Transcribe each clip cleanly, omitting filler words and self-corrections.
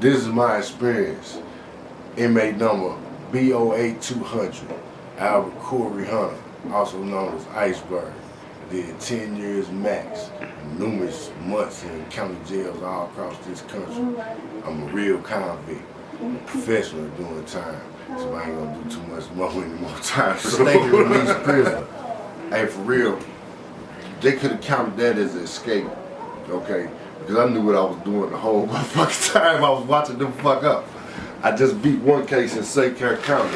This is my experience. Inmate number BO8200, Albert Corey Hunter, also known as Iceberg. Did 10 years max, numerous months in county jails all across this country. I'm a real convict, professional doing time, so I ain't gonna do too much more anymore time. Stay released prisoner. Hey, for real, they could have counted that as an escape, okay? Because I knew what I was doing the whole motherfucking time I was watching them fuck up. I just beat one case in St. Clair County,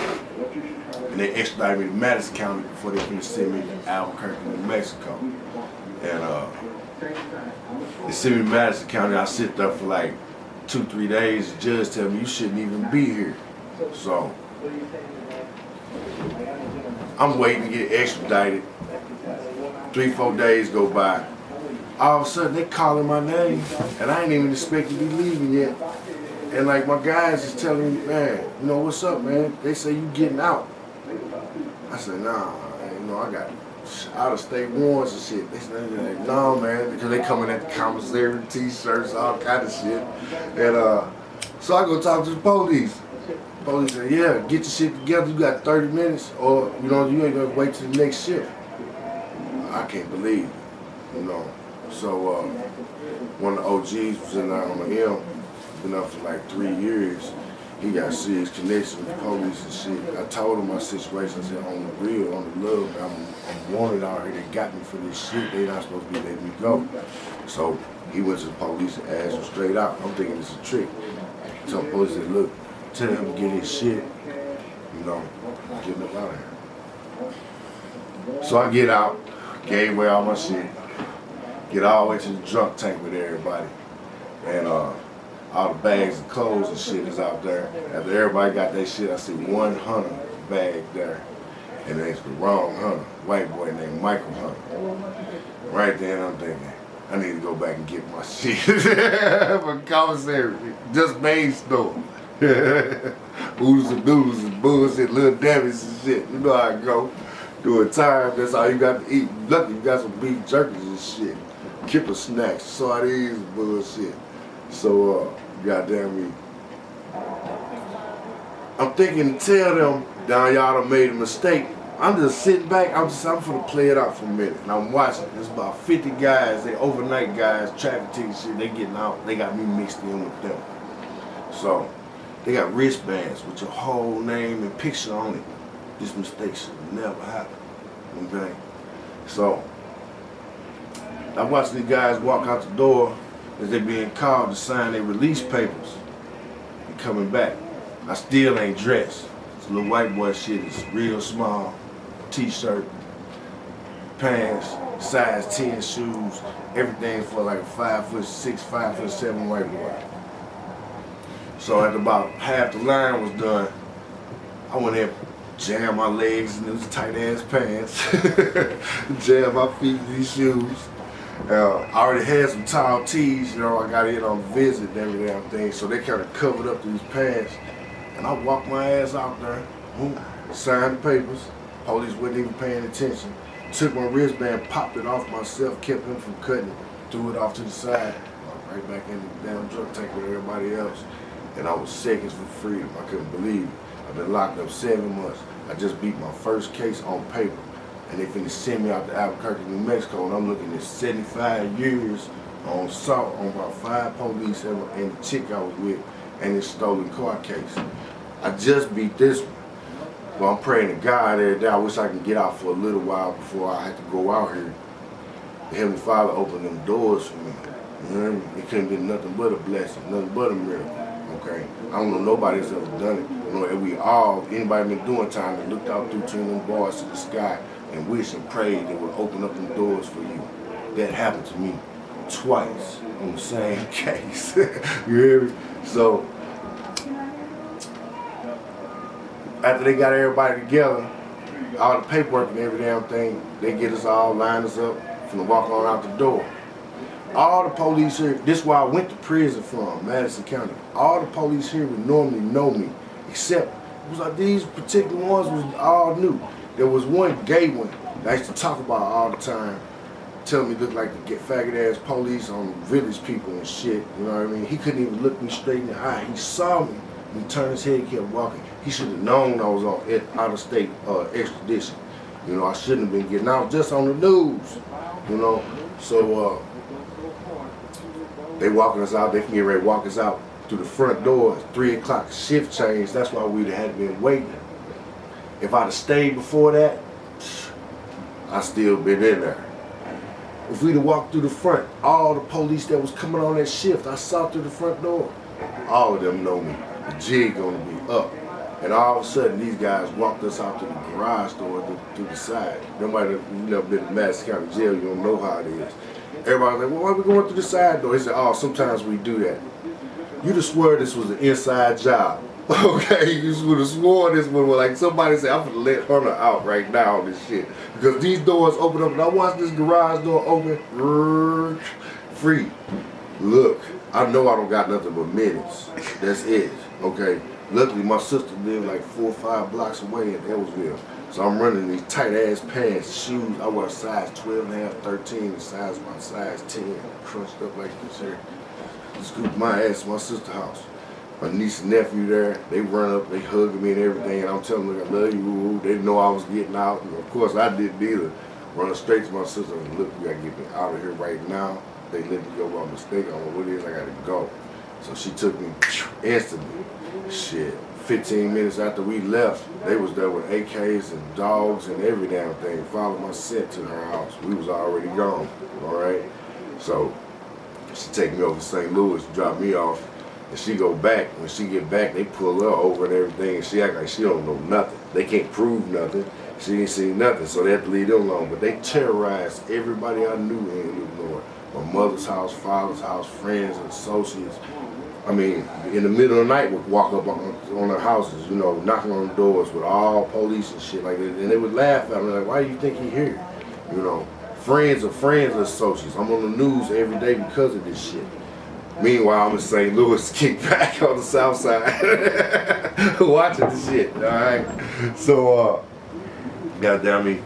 and they extradited me to Madison County before they finna send me to Albuquerque, New Mexico. And they sent me to Madison County. I sit there for like 2-3 days. The judge tell me you shouldn't even be here. So I'm waiting to get extradited. 3-4 days go by. All of a sudden they calling my name, and I ain't even expect to be leaving yet. And like my guys is telling me, man, you know what's up, man? They say you getting out. I said, nah, you know I got out of state warrants and shit. They said, like, no, man, because they coming at the commissary, t-shirts, all kind of shit. And so I go talk to the police. The police said, yeah, get your shit together. You got 30 minutes, or you know you ain't gonna wait till the next shift. I can't believe it, you know. So one of the OGs was in there on the M, been up for like 3 years. He got serious connection with the police and shit. I told him my situation. I said, on the real, on the love, I'm wanted out here. They got me for this shit. They not supposed to be letting me go. So he went to the police and asked him straight out. I'm thinking it's a trick. He told the police, said, look, tell him to get his shit. You know, get him up out of here. So I get out, gave away all my shit, get all the way to the drunk tank with everybody. And all the bags of clothes and shit is out there. After everybody got their shit, I see one Hunter bag there. And it's the wrong Hunter, white boy named Michael Hunter. Right then I'm thinking, I need to go back and get my shit from commissary, just main store. Oodles and doodles and bullshit, little Debbie's and shit. You know how I go. Doing time, that's all you got to eat. Lucky you got some beef jerkies and shit. Kipper snacks, sardines and bullshit. So, goddamn me. I'm thinking to tell them, down y'all done made a mistake. I'm just sitting back, I'm finna play it out for a minute. And I'm watching, there's about 50 guys, they overnight guys, traffic ticket shit, they getting out, they got me mixed in with them. So, they got wristbands with your whole name and picture on it. This mistake should never happen, okay? So, I watch these guys walk out the door as they being called to sign their release papers and coming back. I still ain't dressed. This little white boy shit is real small, t-shirt, pants, size 10 shoes, everything for like a 5'6", 5'7" white boy. So after about half the line was done, I went in, jammed my legs in those tight ass pants, jammed my feet in these shoes. I already had some tall tees, you know, I got in on a visit and every damn thing, so they kind of covered up these pants. And I walked my ass out there, signed the papers, police wasn't even paying attention, took my wristband, popped it off myself, kept him from cutting it, threw it off to the side, walked right back in the damn drug tank with everybody else. And I was seconds for freedom, I couldn't believe it. I've been locked up 7 months. I just beat my first case on paper. And they finna send me out to Albuquerque, New Mexico, and I'm looking at 75 years on assault on about 5 police and the chick I was with, and this stolen car case. I just beat this one. But I'm praying to God every day. I wish I could get out for a little while before I had to go out here. The Heavenly Father opened them doors for me. You know what I mean? It couldn't be nothing but a blessing, nothing but a miracle. Okay? I don't know nobody that's ever done it. You know, and we all, anybody been doing time and looked out through between them bars to the sky and wished and prayed they would open up them doors for you. That happened to me twice on the same case. You hear me? So, after they got everybody together, all the paperwork and every damn thing, they get us all, line us up, finna walk on out the door. All the police here, this is where I went to prison from, Madison County. All the police here would normally know me, except it was like these particular ones was all new. There was one gay one that I used to talk about all the time. telling me look like the faggot ass police on village people and shit. You know what I mean? He couldn't even look me straight in the eye. He saw me. He turned his head, kept walking. He should have known I was on out of state extradition. You know, I shouldn't have been getting out just on the news. You know, so they walking us out. They can get ready to walk us out through the front door. 3 o'clock shift change. That's why we had been waiting. If I'd have stayed before that, I'd still been in there. If we'd have walked through the front, all the police that was coming on that shift, I saw through the front door. All of them know me. The jig gonna be up. And all of a sudden, these guys walked us out to the garage door to the side. Nobody, you never been to Madison County Jail, you don't know how it is. Everybody's like, well, why are we going through the side door? He said, oh, sometimes we do that. You'd have sworn this was an inside job. Okay, you would have sworn this one was like somebody said, I'm gonna let Hunter out right now on this shit. Because these doors open up and I watch this garage door open, free. Look, I know I don't got nothing but minutes. That's it, okay? Luckily, my sister lived like 4 or 5 blocks away in Edwardsville. So I'm running these tight ass pants, shoes. I wear size 12 and a half, 13, the size of my size 10, crunched up like this here. Scoop my ass to my sister's house. My niece and nephew there, they run up, they hug me and everything, and I'm telling them, I love you, they know I was getting out, and of course I didn't either. Running straight to my sister, and look, you gotta get me out of here right now. They let me go by mistake, I don't know what it is, I gotta go. So she took me instantly. Shit, 15 minutes after we left, they was there with AKs and dogs and every damn thing, followed my scent to her house. We was already gone, all right? So she take me over to St. Louis, drop me off. And she go back. When she get back, they pull her over and everything, and she act like she don't know nothing. They can't prove nothing. She ain't seen nothing, so they have to leave them alone. But they terrorized everybody I knew in Illinois. My mother's house, father's house, friends and associates. I mean, in the middle of the night, would walk up on their houses, you know, knocking on the doors with all police and shit like that. And they would laugh at me like, why do you think he here? You know, friends of friends and associates. I'm on the news every day because of this shit. Meanwhile, I'm in St. Louis, kicked back on the south side, watching the shit, all right? So, goddamn me,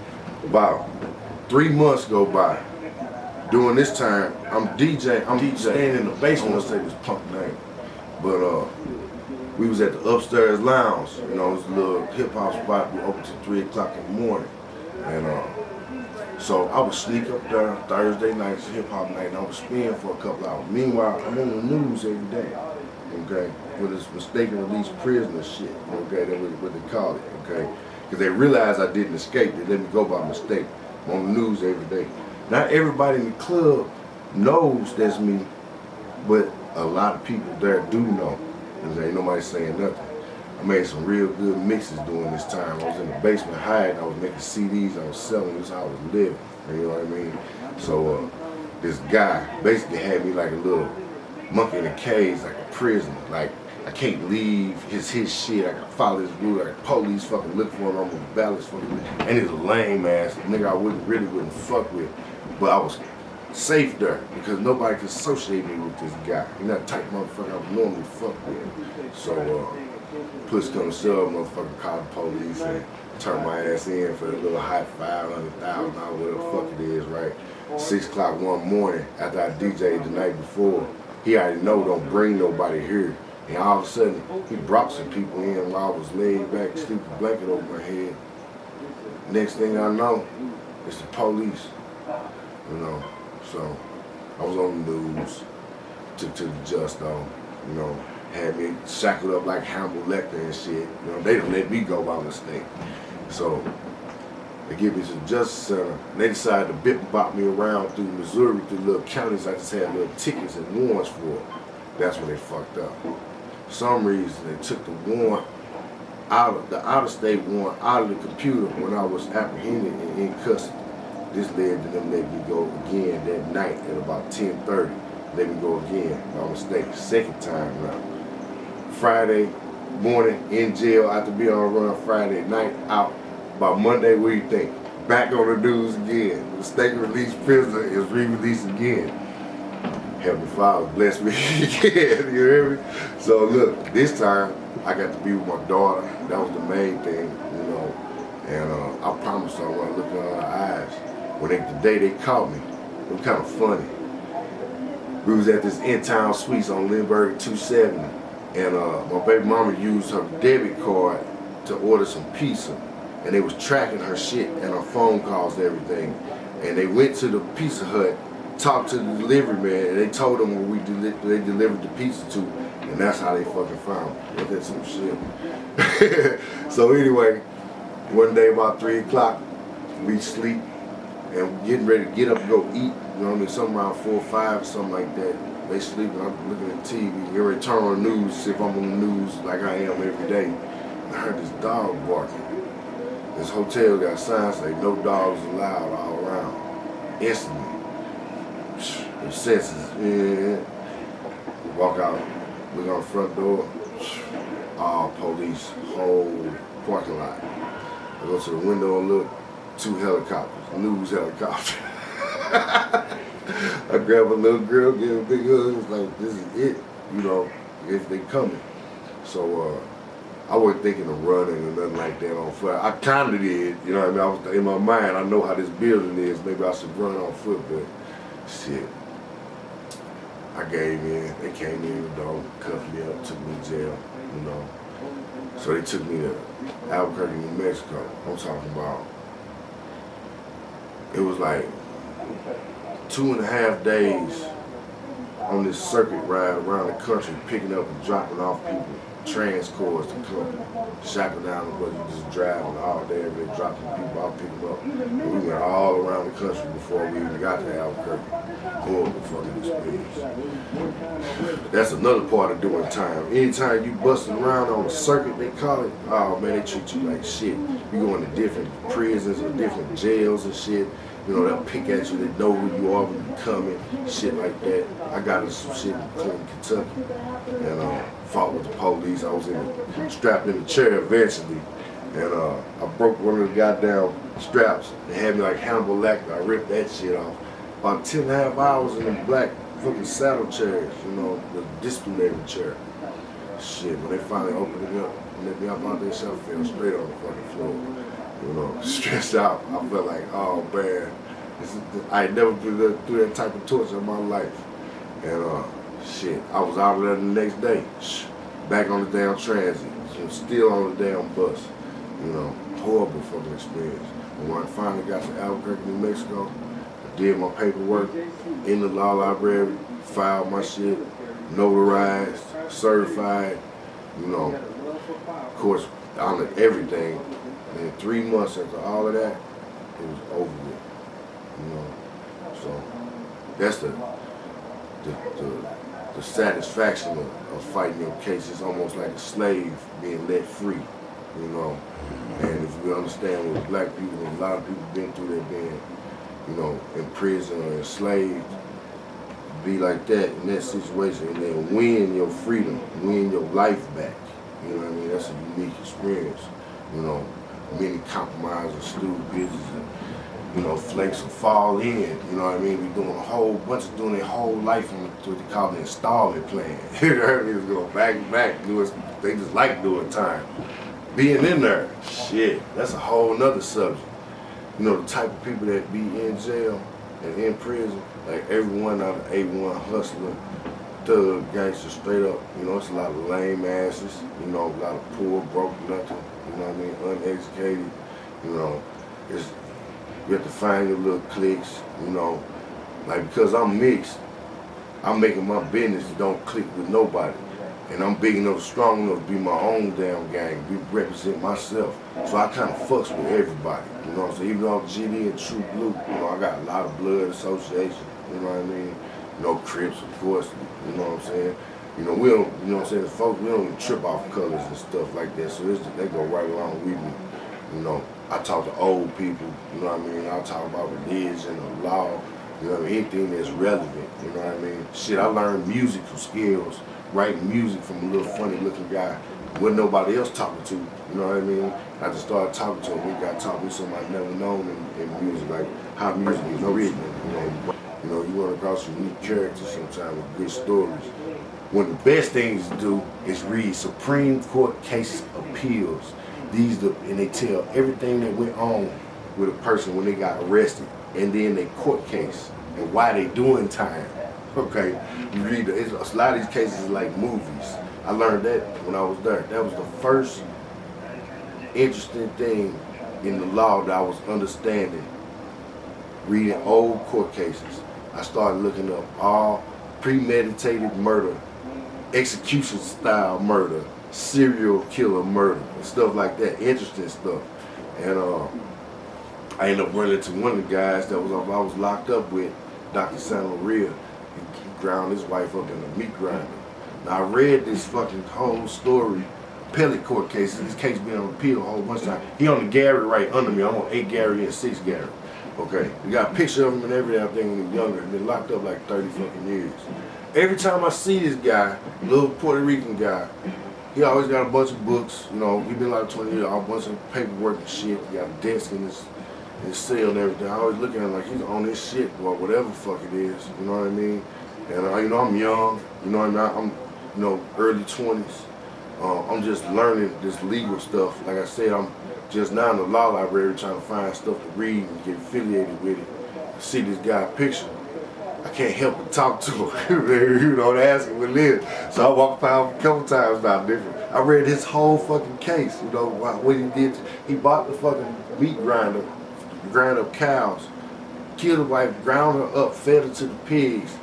about 3 months go by. During this time, I'm DJing, staying in the basement, let's say this punk name. But we was at the upstairs lounge, you know, it was a little hip hop spot, we open till 3 o'clock in the morning. And so I would sneak up there Thursday nights, hip hop night, and I would spin for a couple hours. Meanwhile, I'm on the news every day, okay, with this mistaken released prisoner shit, okay, that's what they call it, okay? Because they realized I didn't escape, they let me go by mistake. I'm on the news every day. Not everybody in the club knows that's me, but a lot of people there do know, because ain't nobody saying nothing. I made some real good mixes during this time. I was in the basement hiding, I was making CDs, I was selling, this is how I was living, you know what I mean? So this guy basically had me like a little monkey in a cage, like a prisoner. Like, I can't leave his shit, I can follow his rules, like police fucking look for him, I'm gonna balance for him. And he's a lame ass nigga I really wouldn't fuck with. But I was safe there because nobody could associate me with this guy. He's not the type of motherfucker I would normally fuck with. So, push come to shove, motherfucker called the police and turned my ass in for a little hot $500,000, whatever the fuck it is, right? 6 o'clock one morning after I DJ'd the night before, he already know don't bring nobody here. And all of a sudden, he brought some people in while I was laid back, sleeping blanket over my head. Next thing I know, it's the police, you know. So I was on the news, took to the just though, you know. Had me shackled up like Hannibal Lecter and shit. You know, they didn't let me go by mistake. So they give me to the Justice Center. They decided to bip-bop me around through Missouri, through little counties I just had little tickets and warrants for. That's when they fucked up. For some reason, they took the warrant out of the out-of-state warrant out of the computer when I was apprehended and in custody. This led to them letting me go again that night at about 10:30. Let me go again by mistake, second time now. Friday morning in jail, after being on a run Friday night out. By Monday, what do you think? Back on the news again. Mistaken released prisoner is re-released again. Heavenly Father bless me again, you hear me? So look, this time I got to be with my daughter. That was the main thing, you know. And I promised her I want to look in her eyes. When the day they caught me, It was kind of funny. We was at this in-town suites on Lindbergh 270, and my baby mama used her debit card to order some pizza, and they was tracking her shit and her phone calls and everything. And they went to the Pizza Hut, talked to the delivery man, and they told them where they delivered the pizza to, and that's how they fucking found me. Look at some shit. So anyway, one day about 3 o'clock, we sleep and getting ready to get up and go eat. You know what I mean? Something around 4 or 5 or something like that. They sleep and I'm looking at TV. Get ready to turn on the news, see if I'm on the news like I am every day. And I heard this dog barking. This hotel got signs say no dogs allowed all around. Instantly. The senses, yeah. Walk out, look on the front door, all police, whole parking lot. I go to the window and look, 2 helicopters, news helicopters. I grab a little girl, give her a big hug, it's like, this is it, you know, if they coming. So I wasn't thinking of running or nothing like that on foot. I kind of did, you know what I mean? I was in my mind, I know how this building is, maybe I should run on foot, but shit. I gave in, they came in, the dog cuffed me up, took me to jail, you know. So they took me to Albuquerque, New Mexico. I'm talking about, it was like 2.5 days on this circuit ride around the country, picking up and dropping off people, transcords to come, shackled down the bus, just driving all day, every day, dropping people off, picking them up. And we went all around the country before we even got to Albuquerque. Horrible fucking experience. That's another part of doing time. Anytime you busting around on a circuit, they call it, oh man, they treat you like shit. You go into different prisons or different jails and shit. You know, they'll pick at you, they know who you are when you coming, shit like that. I got into some shit in Clinton, Kentucky, and fought with the police. I was strapped in the chair eventually, and I broke one of the goddamn straps. They had me like Hannibal Lecter. I ripped that shit off. About 10.5 hours in the black fucking saddle chairs, you know, the disciplinary chair. Shit, when they finally opened it up and let me up out there, shit, I fell straight on the fucking floor. You know, stressed out. I felt like, oh man, I had never been through that type of torture in my life. And shit, I was out of there the next day, back on the damn transit, still on the damn bus. You know, horrible fucking experience. And when I finally got to Albuquerque, New Mexico, I did my paperwork in the law library, filed my shit, notarized, certified, you know, of course, honored everything. And in 3 months after all of that, it was over with, you know. So that's the satisfaction of fighting your case. It's almost like a slave being let free, you know. And if you understand what black people, and a lot of people been through that, being, you know, in prison or enslaved, be like that in that situation, and then win your freedom, win your life back. You know what I mean? That's a unique experience, you know. Many compromises, stupid bitches, and, you know, flakes will fall in, you know what I mean? We doing a whole bunch of doing their whole life on what they call the installment plan. You know what I mean? It's going back and back, they just like doing time. Being in there, shit, that's a whole nother subject. You know, the type of people that be in jail and in prison, like everyone out of A1 hustler, thug, gangster, straight up, you know, it's a lot of lame asses, you know, a lot of poor, broke, nothing. You know what I mean, uneducated, you know, you have to find your little cliques, you know, like because I'm mixed, I'm making my business don't click with nobody, and I'm big enough, strong enough to be my own damn gang, represent myself, so I kind of fucks with everybody, you know what I'm saying, even though I'm GD and True Blue, you know, I got a lot of blood association, you know what I mean, no Crips, of course, you know what I'm saying. You know, we don't, you know what I'm saying, as folks, we don't even trip off colors and stuff like that, so they go right along with me. You know, I talk to old people, you know what I mean, I talk about religion or law, you know what I mean, anything that's relevant, you know what I mean. Shit, I learned musical skills, writing music from a little funny looking guy, with nobody else talking to, you know what I mean. I just started talking to him, he got talking to somebody never known in music, like how music is written, you know. You run across unique characters sometimes with good stories. One of the best things to do is read Supreme Court case appeals. And they tell everything that went on with a person when they got arrested, and then their court case. and why they doing time. Okay, you read a lot of these cases is like movies. I learned that when I was there. That was the first interesting thing in the law that I was understanding. Reading old court cases, I started looking up all premeditated murder, execution style murder, serial killer murder, and stuff like that. Interesting stuff. And I ended up running into one of the guys that I was locked up with, Dr. Santa Maria. He ground his wife up in a meat grinder. Now I read this fucking whole story, appellate court cases. This case been on appeal a whole bunch of times. He on the Gary right under me. I'm on 8 Gary and 6 Gary. Okay, we got a picture of him and everything. I think when he was younger, been locked up like 30 fucking years. Every time I see this guy, little Puerto Rican guy, he always got a bunch of books. You know, he been like 20 years, a bunch of paperwork and shit. He got a desk in his cell and everything. I always look at him like he's on this shit or whatever the fuck it is. You know what I mean? And you know, I'm young. You know what I mean? I'm early 20s. I'm just learning this legal stuff. Like I said, I'm just now in the law library trying to find stuff to read and get affiliated with it. I see this guy picture. I can't help but talk to him, you know, and ask him what it is. So I walked by him a couple times now different. I read his whole fucking case, you know, what he did. He bought the fucking meat grinder, grind up cows, killed the wife, ground her up, fed her to the pigs,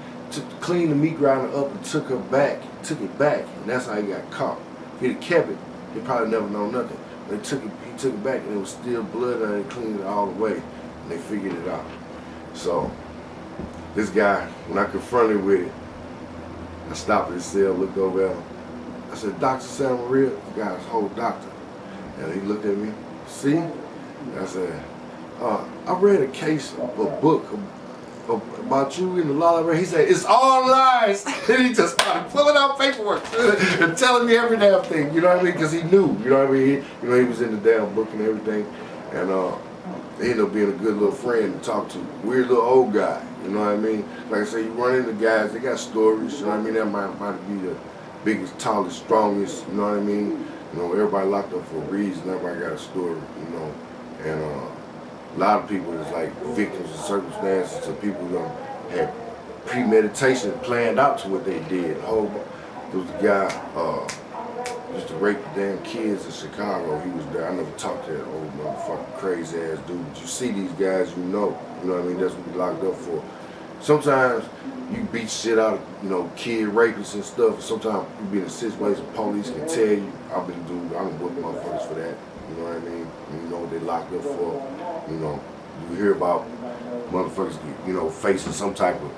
cleaned the meat grinder up and took it back, and that's how he got caught. If he'd have kept it, he'd probably never known nothing. But he took it back and it was still blood and they cleaned it all the way and they figured it out. So this guy, when I confronted with it, I stopped at his cell, looked over at him. I said, Dr. Santa Maria, the guy's whole doctor. And he looked at me, see? And I said, I read a case, a book about you in the law library. He said, it's all lies. And he just started pulling out paperwork and telling me every damn thing, you know what I mean? Because he knew, you know what I mean? He was in the damn book and everything. And he ended up being a good little friend to talk to. Weird little old guy, you know what I mean? Like I say, you run into guys, they got stories, you know what I mean? That might be the biggest, tallest, strongest, you know what I mean? You know, everybody locked up for a reason, everybody got a story, you know? And a lot of people is like victims of circumstances, so people had premeditation planned out to what they did. There was a guy used to rape the damn kids in Chicago. He was there. I never talked to that old motherfucking crazy ass dude. But you see these guys, you know what I mean? That's what we locked up for. Sometimes you beat shit out of, you know, kid rapists and stuff. Sometimes you be in a situation police can tell you. I done booked motherfuckers for that. You know what I mean? And you know what they locked up for. You know, you hear about motherfuckers, you know, facing some type of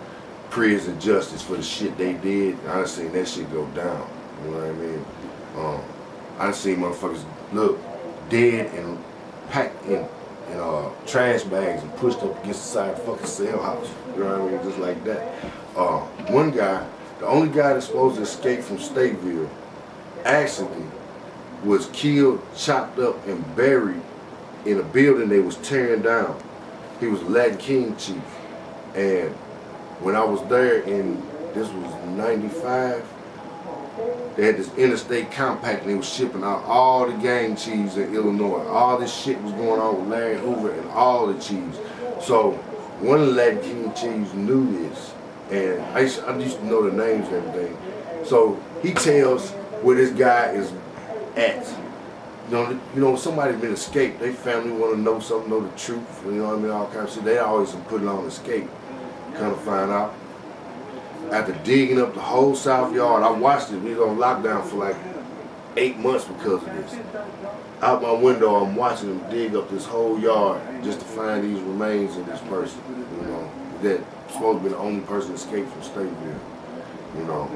prison justice for the shit they did. I done seen that shit go down. You know what I mean? I done seen motherfuckers look dead and packed in trash bags and pushed up against the side of the fucking cell house. You know what I mean? Just like that. One guy, the only guy that's supposed to escape from Stateville, actually was killed, chopped up, and buried in a building they was tearing down. He was a Latin King chief. And when I was there this was 95, they had this interstate compact and they was shipping out all the gang chiefs in Illinois. All this shit was going on with Larry Hoover and all the chiefs. So one of the Latin King chiefs knew this, and I used to know the names and everything. So he tells where this guy is at. You know, somebody's been escaped. They family want to know something, know the truth. You know what I mean? All kinds of shit. They always put it on escape. Kind of find out. After digging up the whole South Yard, I watched it. We was on lockdown for like 8 months because of this. Out my window, I'm watching them dig up this whole yard just to find these remains of this person. You know, that supposed to be the only person escaped from Stateville. You know,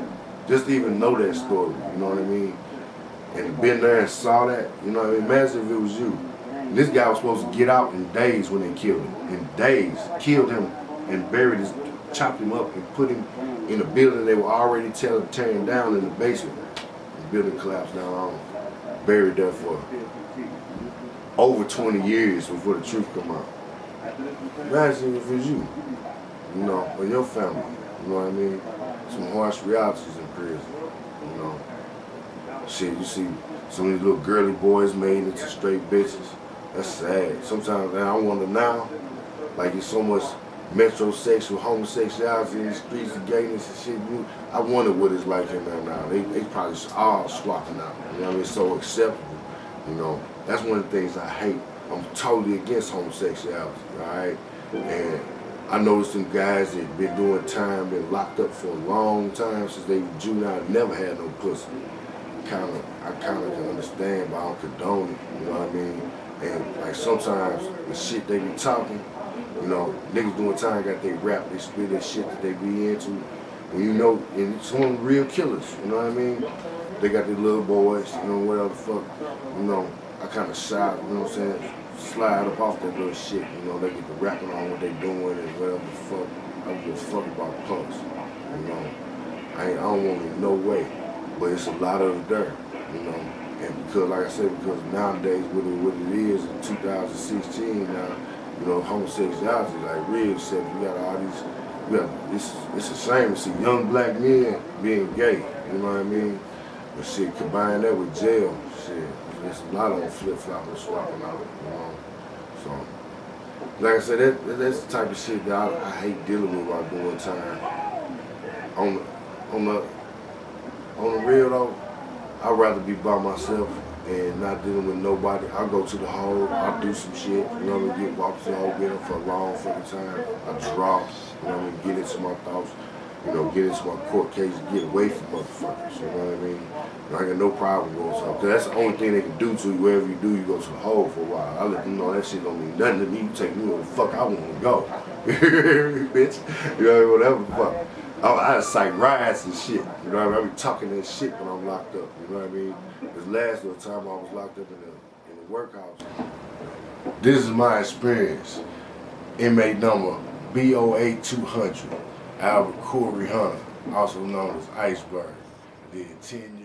just to even know that story. You know what I mean? And been there and saw that, you know what I mean? Imagine if it was you. And this guy was supposed to get out in days when they killed him. In days. Killed him and buried his, chopped him up and put him in a building they were already tearing down in the basement. The building collapsed down on him. Buried there for over 20 years before the truth come out. Imagine if it was you, you know, or your family, you know what I mean? Some harsh realities in prison, you know. Shit, you see some of these little girly boys made into straight bitches. That's sad. Sometimes I wonder now, like it's so much metrosexual, homosexuality in the streets, the gayness and shit. I wonder what it's like in there now. They probably all swapping out. You know what I mean? So acceptable. You know, that's one of the things I hate. I'm totally against homosexuality, all right? And I noticed some guys that been doing time, been locked up for a long time since they were juvenile, never had no pussy. I kind of can understand, but I don't condone it, you know what I mean? And like sometimes the shit they be talking, you know, niggas doing time got they rap, they spit that shit that they be into. And you know, and some of them real killers, you know what I mean? They got their little boys, you know, whatever the fuck, you know, I kind of shy, you know what I'm saying? Slide up off that little shit, you know, they get to rapping on what they doing and whatever the fuck. I don't give a fuck about punks, you know. I don't want it no way, but it's a lot of it there, you know. And because, like I said, because nowadays what it is in 2016 now, you know, homosexuality is like real shit. You got all these, it's a shame to see young black men being gay, you know what I mean? But shit, combine that with jail, shit. There's a lot of flip-flopping, swapping out, you know. So, like I said, that's the type of shit that I hate dealing with while doing time. On the real though, I'd rather be by myself and not dealing with nobody. I'll go to the hole, I'll do some shit, you know what I mean, walk to the hole, get them for a long fucking time. I draw, you know what I mean, get into my thoughts, you know, get into my court case, get away from motherfuckers, you know what I mean? And I got no problem going to them, because that's the only thing they can do to you. Wherever you do, you go to the hole for a while. I let them know that shit don't mean nothing to me. You take me where the fuck I want to go. Bitch, you know, whatever the fuck. I cite riots and shit, you know what I mean? I be talking that shit when I'm locked up, you know what I mean? This last little time I was locked up in the workhouse. This is my experience. Inmate number BOA 200, Albert Corey Hunter, also known as Iceberg. I did 10 years.